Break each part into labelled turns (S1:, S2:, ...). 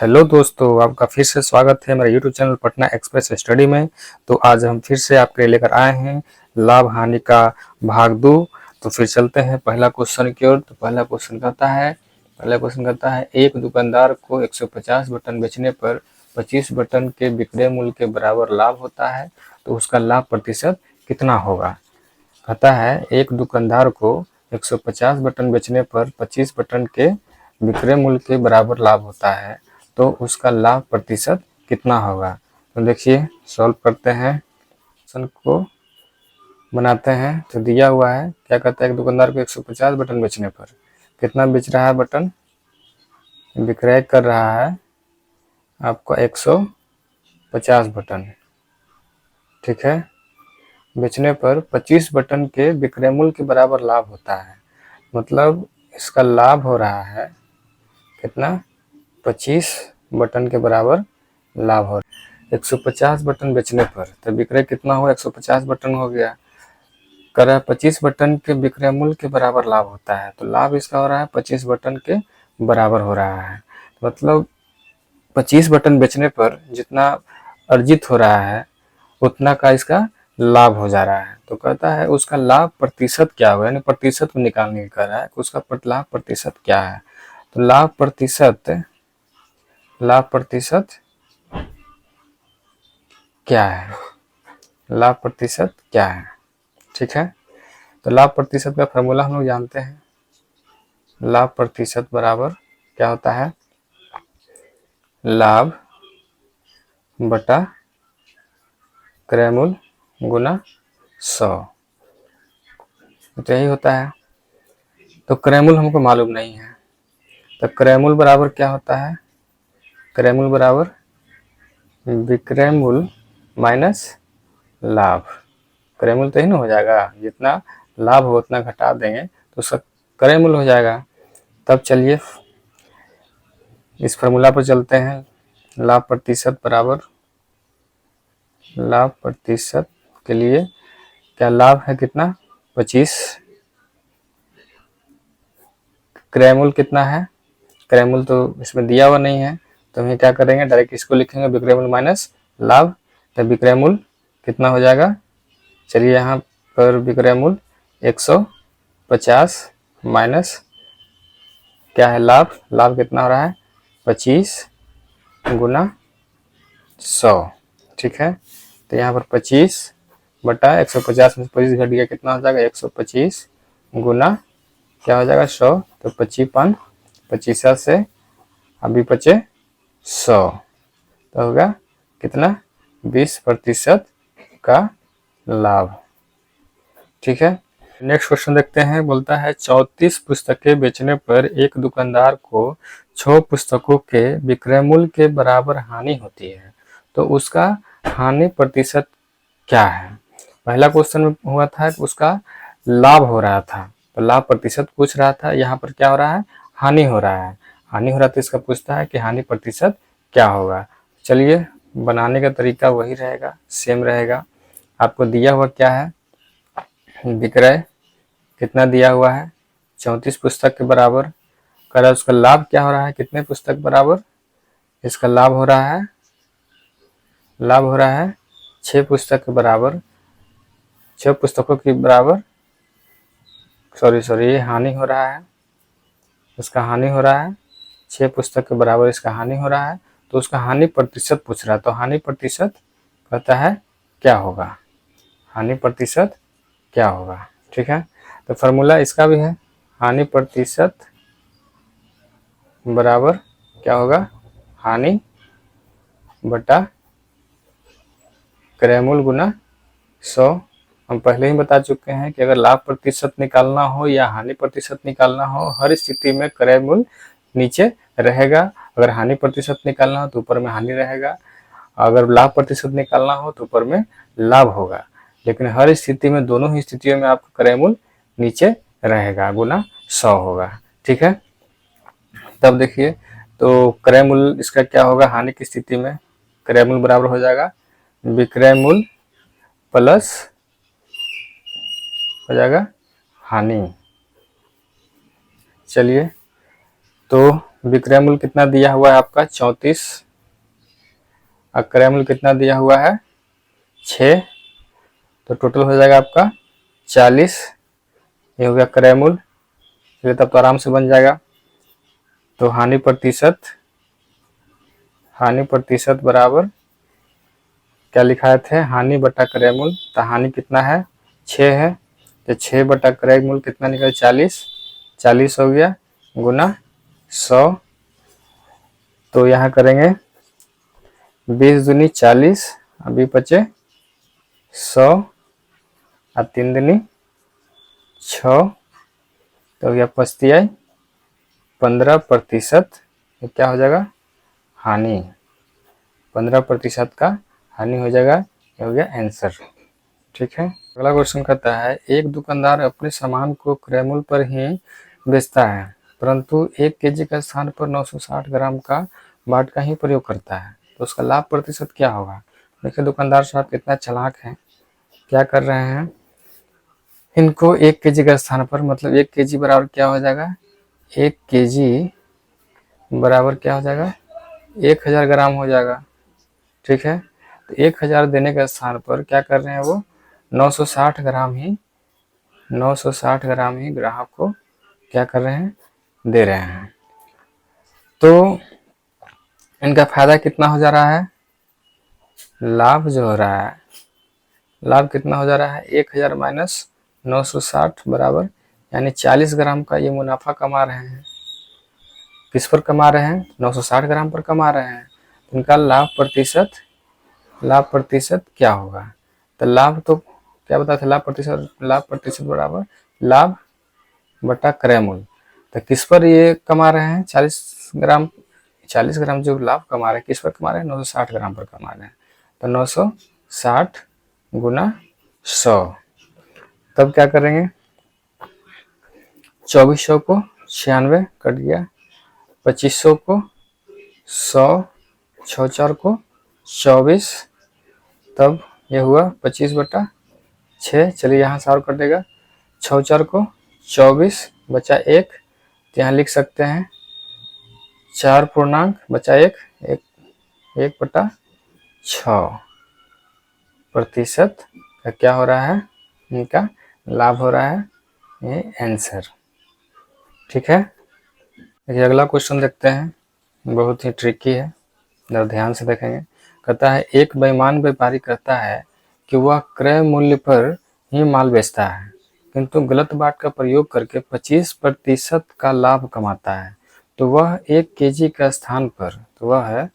S1: Hello दोस्तों, आपका फिर से स्वागत है मेरे YouTube channel Patna express study में। तो आज हम फिर से आपके लिए लेकर आए हैं लाभ हानि का भाग 2। तो फिर चलते हैं पहला क्वेश्चन की ओर। तो पहला क्वेश्चन कहता है एक दुकानदार को 150 बटन बेचने पर 25 बटन के विक्रय मूल्य के बराबर लाभ होता है, तो उसका लाभ प्रतिशत कितना होगा। कहता है एक दुकानदार को 150 बटन बेचने पर 25 बटन के विक्रय मूल्य के बराबर लाभ होता है, तो उसका लाभ प्रतिशत कितना होगा। तो देखिए सॉल्व करते हैं, क्वेश्चन को बनाते हैं। तो दिया हुआ है, क्या कहता है, एक दुकानदार को 150 बटन बेचने पर कितना बेच रहा है, बटन विक्रय कर रहा है आपका 150 बटन, ठीक है। बेचने पर 25 बटन के विक्रय मूल्य के बराबर लाभ होता है, मतलब इसका लाभ हो रहा है कितना, 25 बटन के बराबर लाभ हो रहा है। 150 बटन बेचने पर तो विक्रय कितना हुआ, 150 बटन हो गया, कर रहा है 25 बटन के विक्रय मूल्य के बराबर लाभ होता है, तो लाभ इसका हो रहा है 25 बटन के बराबर हो रहा है। मतलब 25 बटन बेचने पर जितना अर्जित हो रहा है उतना का इसका लाभ हो जा रहा है। तो कहता है उसका लाभ प्रतिशत क्या होगा, यानी प्रतिशत को निकालने का रहा है कि उसका लाभ प्रतिशत क्या है। तो लाभ प्रतिशत क्या है, लाभ प्रतिशत क्या है, ठीक है। तो लाभ प्रतिशत का फॉर्मूला हम लोग जानते हैं, लाभ प्रतिशत बराबर क्या होता है, लाभ बटा क्रय मूल्य गुना 100, तो यही होता है। तो क्रय मूल्य हमको मालूम नहीं है, तो क्रय मूल्य बराबर क्या होता है, क्रय मूल्य बराबर विक्रय मूल्य माइनस लाभ। क्रय मूल्य तो ही ना हो जाएगा, जितना लाभ हो उतना घटा देंगे तो उसका क्रय मूल्य हो जाएगा। तब चलिए इस फॉर्मूला पर चलते हैं। लाभ प्रतिशत बराबर, लाभ प्रतिशत के लिए क्या लाभ है कितना, 25, क्रय मूल्य कितना है, क्रय मूल्य तो इसमें दिया हुआ नहीं है, तो हम क्या करेंगे, डायरेक्ट इसको लिखेंगे विक्रय मूल्य माइनस लाभ। तो विक्रय मूल्य कितना हो जाएगा, चलिए यहाँ पर विक्रय मूल्य 150 माइनस क्या है लाभ, लाभ कितना हो रहा है 25 गुना 100, ठीक है। तो यहाँ पर 25 बटा 150 में 25 घट गया, कितना हो जाएगा 125 गुना क्या हो जाएगा 100, तो 25 से अभी बचे 100, तो होगा कितना 20% का लाभ, ठीक है। नेक्स्ट क्वेश्चन देखते हैं। बोलता है 34 पुस्तकें बेचने पर एक दुकानदार को 6 पुस्तकों के विक्रय मूल्य के बराबर हानि होती है, तो उसका हानि प्रतिशत क्या है। पहला क्वेश्चन में हुआ था कि उसका लाभ हो रहा था, तो लाभ प्रतिशत पूछ रहा था, यहाँ पर क्या हो रहा है, हानि हो रहा है। हानि हो रहा तो इसका पूछता है कि हानि प्रतिशत क्या होगा। चलिए बनाने का तरीका वही रहेगा, सेम रहेगा। आपको दिया हुआ क्या है, विक्रय कितना दिया हुआ है 34 पुस्तक के बराबर, कर उसका लाभ क्या हो रहा है, कितने पुस्तक बराबर, इसका लाभ हो रहा है, लाभ हो रहा है 6 पुस्तक के बराबर, 6 पुस्तकों के बराबर, सॉरी ये हानि हो रहा है, इसका हानि हो रहा है 6 पुस्तक के बराबर इसका हानि हो रहा है, तो उसका हानि प्रतिशत पूछ रहा है। तो हानि प्रतिशत कहता है क्या होगा, हानि प्रतिशत क्या होगा, ठीक है। तो फॉर्मूला इसका भी है, हानि प्रतिशत बराबर क्या होगा, हानि बटा क्रय मूल्य गुना 100। हम पहले ही बता चुके हैं कि अगर लाभ प्रतिशत निकालना हो या हानि प्रतिशत निकालना हो, हर स्थिति में क्रय मूल्य नीचे रहेगा। अगर हानि प्रतिशत निकालना हो तो ऊपर में हानि रहेगा, अगर लाभ प्रतिशत निकालना हो तो ऊपर में लाभ होगा। लेकिन हर स्थिति में, दोनों ही स्थितियों में आपका क्रय मूल्य नीचे रहेगा, गुना 100 होगा, ठीक है। तब देखिए, तो क्रय मूल्य इसका क्या होगा, हानि की स्थिति में क्रय मूल्य बराबर हो जाएगा विक्रय मूल्य प्लस हो जाएगा हानि। चलिए तो विक्रय मूल्य कितना दिया हुआ है आपका 34, और क्रय मूल्य कितना दिया हुआ है 6, तो टोटल हो जाएगा आपका 40। ये हो गया क्रय मूल्य, फिर तब तो आराम से बन जाएगा। तो हानि प्रतिशत बराबर क्या लिखाए थे, हानि बटा क्रय मूल्य। तो हानि कितना है 6 है, तो 6 बटा क्रय मूल्य कितना निकला 40, 40 हो गया गुना 100। तो यहाँ करेंगे 20 दूनी 40, अभी बचे 100, और 3 दूनी 6, तो यह 15%। ये क्या हो जाएगा हानि, 15% का हानि हो जाएगा। ये हो गया आंसर। ठीक है, अगला क्वेश्चन कहता है एक दुकानदार अपने सामान को क्रय मूल्य पर ही बेचता है, परंतु 1 केजी का स्थान पर 960 ग्राम का बाट का ही प्रयोग करता है, तो उसका लाभ प्रतिशत क्या होगा। देखिए दुकानदार साहब कितना चालाक हैं, क्या कर रहे हैं, इनको 1 केजी का स्थान पर, मतलब 1 केजी बराबर क्या हो जाएगा, 1 केजी बराबर क्या हो जाएगा 1000 ग्राम हो जाएगा। ठीक है, तो 1000 देने के स्थान पर क्या कर रहे हैं वो 960 ग्राम ही ग्राहक को क्या कर रहे हैं दे रहे हैं। तो इनका फायदा कितना हो जा रहा है, लाभ जो हो रहा है, लाभ कितना हो जा रहा है 1000 माइनस 960 बराबर यानी 40 ग्राम का ये मुनाफा कमा रहे हैं। किस पर कमा रहे हैं, 960 ग्राम पर कमा रहे हैं। इनका लाभ प्रतिशत क्या होगा, तो लाभ तो क्या बताया था, लाभ प्रतिशत बराबर लाभ बटा क्रय मूल्य। तो किस पर ये कमा रहे हैं 40 ग्राम जो लाभ कमा रहे हैं किस पर कमा रहे हैं 960 ग्राम पर कमा रहे हैं। तो 960 गुना 100, तब क्या करेंगे 2400 को 96 कट गया, 2500 को 100, 64 को 24, तब ये हुआ 25/6। चलिए यहाँ से और कटेगा 64 को 24 बचा 1, तो यहाँ लिख सकते हैं 4 पूर्णांक बचा 1 1/6% का क्या हो रहा है, इनका लाभ हो रहा है। ये आंसर। ठीक है, देखिए अगला क्वेश्चन देखते हैं, बहुत ही ट्रिकी है, जरा ध्यान से देखेंगे। कहता है एक बेईमान व्यापारी कहता है कि वह क्रय मूल्य पर ही माल बेचता है, किंतु गलत बाट का प्रयोग करके 25% का लाभ कमाता है, तो वह 1 केजी का स्थान पर, तो वह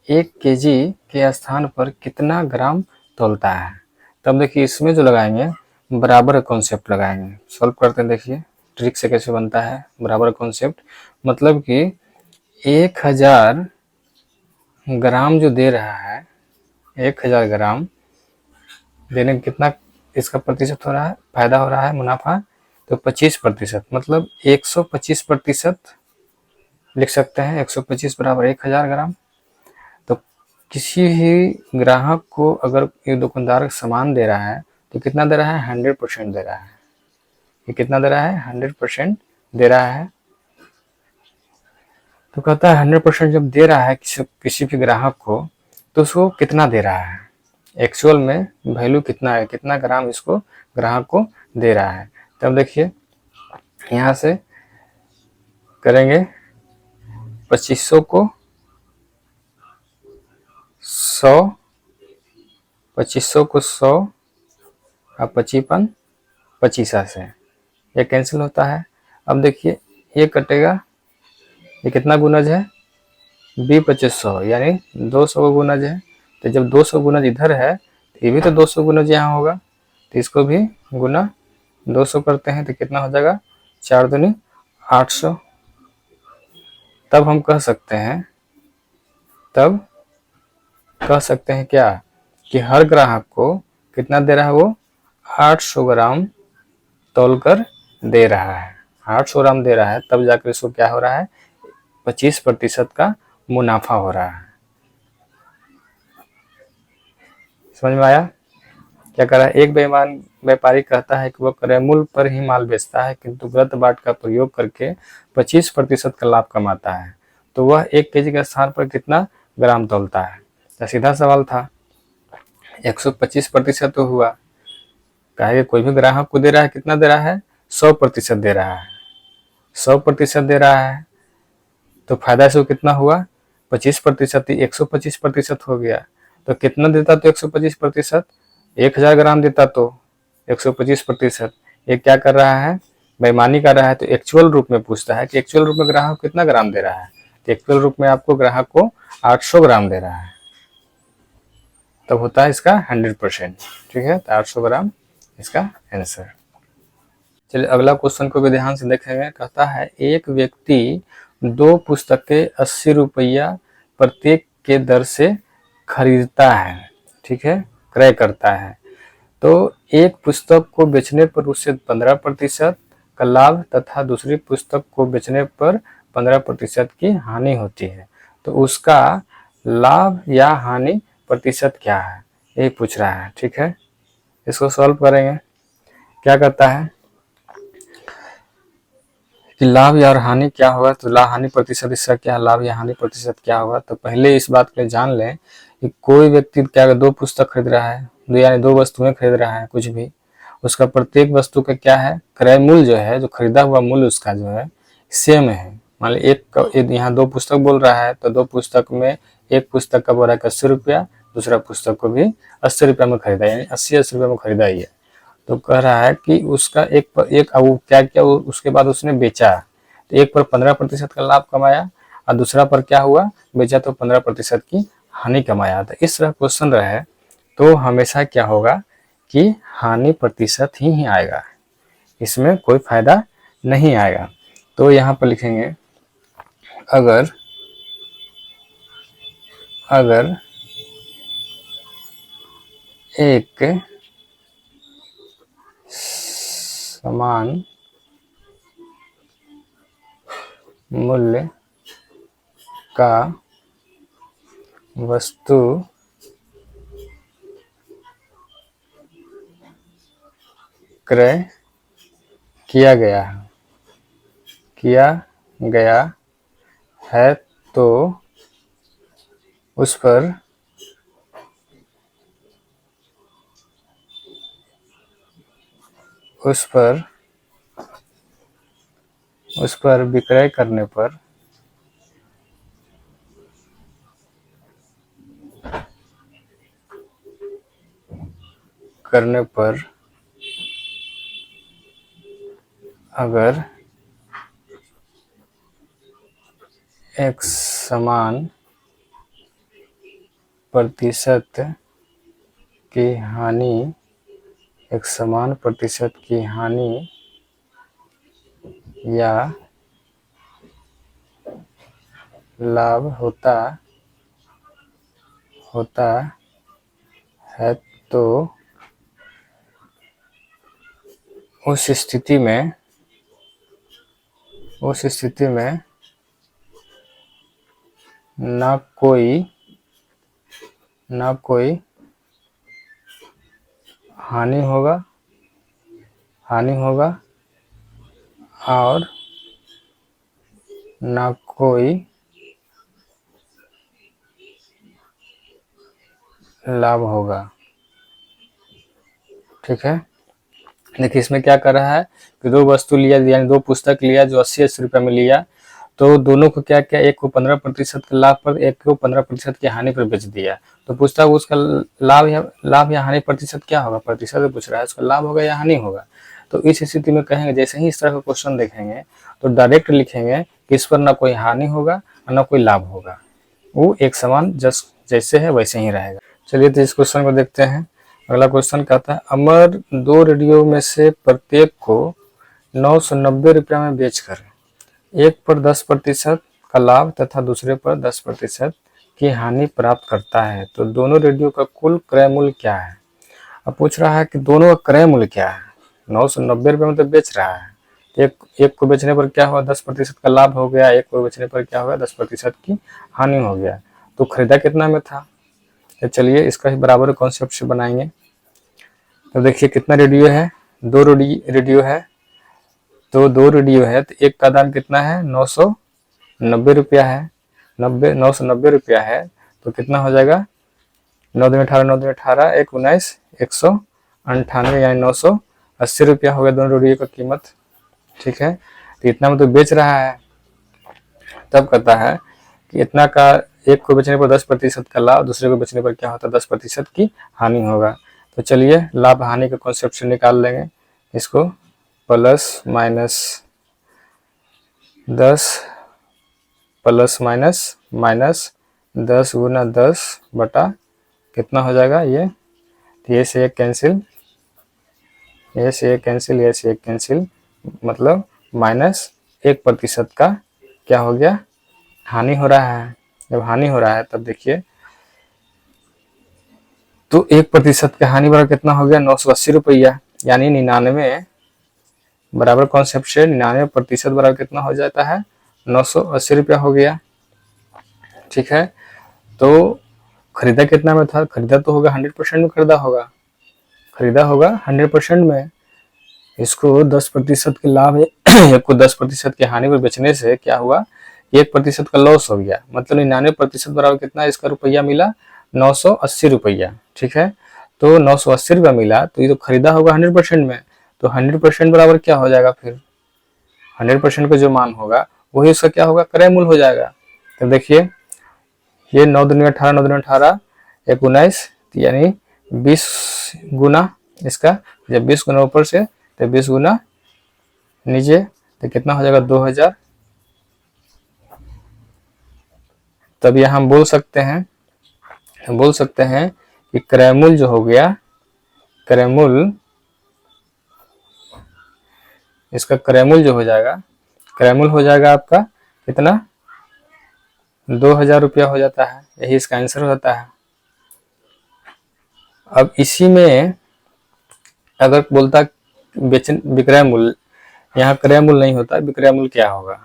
S1: 1 केजी के स्थान पर कितना ग्राम तौलता है। तब देखिए इसमें जो लगाएंगे बराबर कॉन्सेप्ट लगाएंगे, सॉल्व करते हैं। देखिए ट्रिक से कैसे बनता है बराबर कॉन्सेप्ट, मतलब कि 1000 ग्राम जो दे रहा है, 1000 ग्राम देने में कितना इसका प्रतिशत हो रहा है, फायदा हो रहा है, मुनाफा, तो 25%, मतलब 125% लिख सकते हैं। 125 बराबर 1000 ग्राम। तो किसी भी ग्राहक को अगर एक दुकानदार सामान दे रहा है तो कितना दे रहा है 100% दे रहा है। ये कितना दे रहा है 100% दे रहा है। तो कहता है 100% जब दे रहा है किसी भी ग्राहक को, तो उसको कितना दे रहा है, एक्चुअल में वैल्यू कितना है, कितना ग्राम इसको ग्राहक को दे रहा है। तब देखिए यहाँ से करेंगे 2500 को 100, 2500 को 100 और 55 25 से ये कैंसिल होता है। अब देखिए ये कटेगा, ये कितना गुणज है 2500 यानी 200 गुणज है। तो जब 200 गुणज इधर है तो ये भी तो 200 गुणज यहाँ होगा, तो इसको भी गुना 200 करते हैं तो कितना हो जाएगा 4 दूनी 800। तब हम कह सकते हैं क्या कि हर ग्राहक को कितना दे रहा है, वो 800 ग्राम तौल कर दे रहा है, 800 ग्राम दे रहा है, तब जाकर इसको क्या हो रहा है 25% का मुनाफा हो रहा है। समझ में आया क्या कर रहा है। एक बेईमान व्यापारी कहता है कि वह क्रय मूल्य पर ही माल बेचता है, किंतु गलत बाट का प्रयोग करके 25% का लाभ कमाता है, तो वह 1 kg के स्थान पर कितना ग्राम तौलता है। तो सीधा सवाल था, 125% तो हुआ, कहे कोई भी ग्राहक को दे रहा है, कितना दे रहा है, 100% दे रहा है, 100% दे रहा है, तो फायदा से कितना हुआ, 25%, 125% हो गया। तो कितना देता तो 125%, 1000 ग्राम देता तो 125%। ये क्या कर रहा है, बेईमानी कर रहा है। तो एक्चुअल रूप में पूछता है कि एक्चुअल रूप में ग्राहक कितना ग्राम दे रहा है, तो एक्चुअल रूप में आपको ग्राहक को 800 ग्राम दे रहा है, तब होता है इसका 100%। ठीक है, तो 800 ग्राम इसका आंसर। चलिए अगला क्वेश्चन को भी ध्यान से देखेंगे। कहता है एक व्यक्ति 2 पुस्तकें 80 रुपया प्रत्येक के दर से खरीदता है, ठीक है, क्रय करता है। तो एक पुस्तक को बेचने पर उसे 15% का लाभ तथा दूसरी पुस्तक को बेचने पर 15% की हानि होती है। तो उसका लाभ या हानि प्रतिशत क्या है, यही पूछ रहा है। ठीक है, इसको सॉल्व करेंगे। क्या कहता है कि लाभ या हानि क्या होगा, तो लाभ हानि प्रतिशत इसका क्या, लाभ या हानि प्रतिशत क्या होगा। तो पहले इस बात को जान लें कि कोई व्यक्ति क्या 2 पुस्तक खरीद रहा है, यानी 2 वस्तुएं खरीद रहा है, कुछ भी, उसका प्रत्येक वस्तु का क्या है, क्रय मूल्य जो है, जो खरीदा हुआ मूल्य उसका जो है सेम है। मान ली एक यहाँ 2 पुस्तक बोल रहा है, तो 2 पुस्तक में एक पुस्तक का बोल रहा है 80 रुपया, दूसरा पुस्तक को भी 80 रुपया में खरीदा, यानी 80 रुपया में खरीदा ही है। तो कह रहा है कि उसका एक क्या क्या उसके बाद उसने बेचा, तो एक पर 15% का लाभ कमाया और दूसरा पर क्या हुआ, बेचा तो 15% की हानि कमाया। तो इस तरह क्वेश्चन रहे तो हमेशा क्या होगा कि हानि प्रतिशत ही आएगा, इसमें कोई फायदा नहीं आएगा। तो यहाँ पर लिखेंगे अगर एक समान मूल्य का वस्तु क्रय किया गया है तो उस पर विक्रय करने पर अगर एक समान प्रतिशत की हानि या लाभ होता है तो उस स्थिति में ना कोई हानि होगा और ना कोई लाभ होगा। ठीक है, देखिए इसमें क्या कर रहा है कि 2 वस्तु लिया, यानी 2 पुस्तक लिया जो 80 रुपये में लिया, तो दोनों को क्या क्या, एक को 15% के लाभ पर, एक को 15% की हानि पर बेच दिया। तो पूछता है उसका लाभ या हानि प्रतिशत क्या होगा, प्रतिशत पूछ रहा है, उसका लाभ होगा या हानि होगा। तो इस स्थिति में कहेंगे, जैसे ही इस तरह का क्वेश्चन देखेंगे तो डायरेक्ट लिखेंगे कि इस पर ना कोई हानि होगा और ना कोई लाभ होगा, वो एक समान जैसे है वैसे ही रहेगा। चलिए तो इस क्वेश्चन को देखते हैं। अगला क्वेश्चन कहता है अमर 2 रेडियो में से प्रत्येक को 990 रुपया में बेचकर एक पर 10% का लाभ तथा दूसरे पर 10% की हानि प्राप्त करता है। तो दोनों रेडियो का कुल क्रय मूल्य क्या है। अब पूछ रहा है कि दोनों का क्रय मूल्य क्या है, 990 रुपये में तो बेच रहा है, एक को बेचने पर क्या हुआ, 10% का लाभ हो गया, एक को बेचने पर क्या हुआ, 10% की हानि हो गया। तो खरीदा कितना में था, तो चलिए इसका ही बराबर कॉन्सेप्ट से बनाएंगे। तो देखिए कितना रेडियो है, 2 रेडियो है, तो 2 रेडियो है, तो एक का दाम कितना है, 990 रुपया है। ₹990 है, तो कितना हो जाएगा? 9 दूनी 18, 9 दूनी 18, 1 19, 198 यानी ₹980 हो गया दोनों रोटियों का कीमत। ठीक है, तो इतना में तो बेच रहा है। तब कहता है कि इतना का एक को बेचने पर 10% का लाभ, दूसरे को बेचने पर क्या होता है? 10% की हानि होगा। तो चलिए लाभ हानि के कॉन्सेप्ट से निकाल लेंगे इसको। Plus minus 10 plus minus minus 10 गुना 10 बटा कितना हो जाएगा ये? ये से एक कैंसिल, ये से एक कैंसिल, ये से एक कैंसिल, मतलब -1% का क्या हो गया? हानि हो रहा है। जब हानि हो रहा है तब देखिए, तो 1% का हानि बराबर कितना हो गया? ₹980, यानी 99 बराबर कॉन्सेप्ट से 99% बराबर कितना हो जाता है? ₹980 हो गया। ठीक है, तो खरीदा कितना में था? खरीदा तो होगा 100% में, खरीदा होगा 100% में। इसको 10% के लाभ एक को 10% की हानि पर बेचने से क्या हुआ? 1% का लॉस हो गया, मतलब 99% बराबर कितना इसका रुपया मिला? ₹980। ठीक है, तो ₹980 मिला, तो ये तो खरीदा होगा 100% में, तो 100% बराबर क्या हो जाएगा? फिर 100% का जो मान होगा वही उसका क्या होगा? क्रय मूल्य हो जाएगा। तो देखिए ये 9 दूनी 18, 9 दूनी 18, 1 19, यानी 20 गुना इसका, जब 20 गुना ऊपर से तो 20 गुना नीचे, तो कितना हो जाएगा? 2000। तब यह हम बोल सकते हैं कि क्रय मूल्य जो हो गया, क्रय मूल्य, इसका क्रय मूल्य जो हो जाएगा, क्रय मूल्य हो जाएगा आपका कितना? ₹2000 हो जाता है। यही इसका आंसर होता है। अब इसी में अगर बोलता विक्रय मूल्य, यहाँ क्रय मूल्य नहीं होता, विक्रय मूल्य क्या होगा?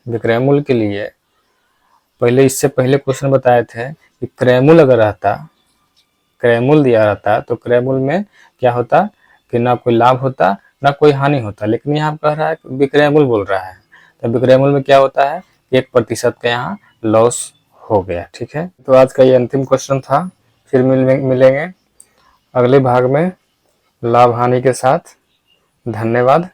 S1: विक्रय मूल्य के लिए पहले, इससे पहले क्वेश्चन बताए थे कि क्रय मूल्य अगर रहता, क्रय मूल्य दिया रहता, तो क्रय मूल्य में क्या होता कि ना कोई लाभ होता ना कोई हानि होता, लेकिन यहाँ कह रहा है विक्रय मूल्य बोल रहा है, तो विक्रय मूल्य में क्या होता है? 1% का यहाँ लॉस हो गया। ठीक है, तो आज का ये अंतिम क्वेश्चन था। फिर मिलेंगे अगले भाग में लाभ हानि के साथ। धन्यवाद।